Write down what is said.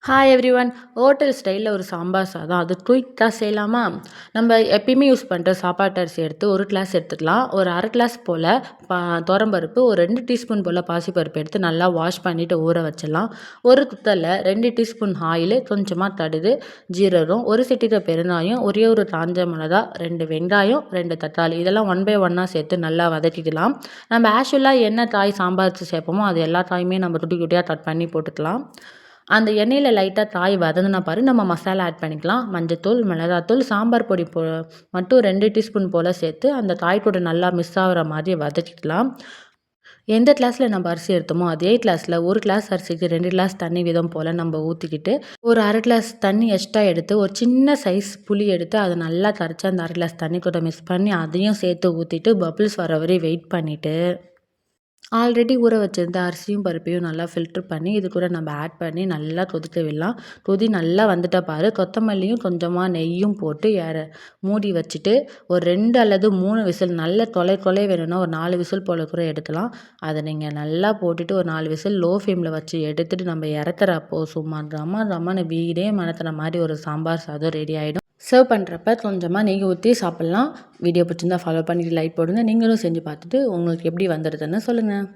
Hi everyone. Hotel ஸ்டைலில் ஒரு சாம்பார் சாதம் அது குயிக்காக செய்யலாமா? நம்ம எப்பயுமே யூஸ் பண்ணுற சாப்பாட்டு அரிசி எடுத்து ஒரு கிளாஸ் எடுத்துக்கலாம். ஒரு அரை கிளாஸ் போல் துவரம்பருப்பு, ஒரு 2 டீஸ்பூன் போல் பாசிப்பருப்பு எடுத்து நல்லா வாஷ் பண்ணிவிட்டு ஊற வச்சிடலாம். ஒரு குத்தலில் 2 டீஸ்பூன் ஆயில், கொஞ்சமாக கடுகு, ஜீரகம், ஒரு சிட்டிகை பெருங்காயம், ஒரே ஒரு காஞ்ச மிளகா, 2 வெங்காயம், 2 தக்காளி இதெல்லாம் ஒன் பை ஒன்னாக சேர்த்து நல்லா வதக்கிக்கலாம். நம்ம ஆஷுவலாக என்ன காய் சாம்பாருக்கு சேர்ப்போமோ அது எல்லா காயுமே நம்ம குட்டி குட்டியாக கட் பண்ணி போட்டுக்கலாம். அந்த எண்ணெயில் லைட்டாக காய் வதங்கினா பாரு நம்ம மசாலா ஆட் பண்ணிக்கலாம். மஞ்சத்தூள், மிளகாத்தூள், சாம்பார் பொடி மட்டும் 2 டீஸ்பூன் போல் சேர்த்து அந்த காய் கூட நல்லா மிக்ஸ் ஆகிற மாதிரி வதக்கிக்கலாம். எந்த கிளாஸில் நம்ம அரிசி எடுத்தோமோ அதே கிளாஸில் ஒரு கிளாஸ் அரிசிக்கு 2 கிளாஸ் தண்ணி விதம் போல் நம்ம ஊற்றிக்கிட்டு ஒரு அரை கிளாஸ் தண்ணி எக்ஸ்ட்ரா எடுத்து ஒரு சின்ன சைஸ் புளி எடுத்து அதை நல்லா கரைச்சி அந்த அரை கிளாஸ் தண்ணி கூட மிக்ஸ் பண்ணி அதையும் சேர்த்து ஊற்றிட்டு பபிள்ஸ் வர வரை வெயிட் பண்ணிவிட்டு ஆல்ரெடி ஊற வச்சிருந்த அரிசியும் பருப்பையும் நல்லா ஃபில்ட்ரு பண்ணி இது கூட நம்ம ஆட் பண்ணி நல்லா கொதிக்க விடலாம். கொதி நல்லா வந்துட்ட பாரு, கொத்தமல்லியும் கொஞ்சமாக நெய்யும் போட்டு மூடி வச்சுட்டு ஒரு 2 அல்லது 3 விசில் நல்ல கொலை வேணும்னா ஒரு 4 விசில் போல் கூட எடுக்கலாம். அதை நீங்கள் நல்லா போட்டுட்டு ஒரு 4 விசில் லோ ஃப்ளேமில் வச்சு எடுத்துகிட்டு நம்ம இறக்குறப்போ சும்மா ரம்மன்னு வீடே மணத்துற மாதிரி ஒரு சாம்பார் சாதம் ரெடி ஆகிடும். சர்வ் பண்ணுறப்ப கொஞ்சமாக நெய் ஊற்றி சாப்பிட்லாம். வீடியோ பிடிச்சிருந்தா ஃபாலோ பண்ணிட்டு லைக் போடுங்க. நீங்களும் செஞ்சு பார்த்துட்டு உங்களுக்கு எப்படி வந்துடுதுன்னு சொல்லுங்கள்.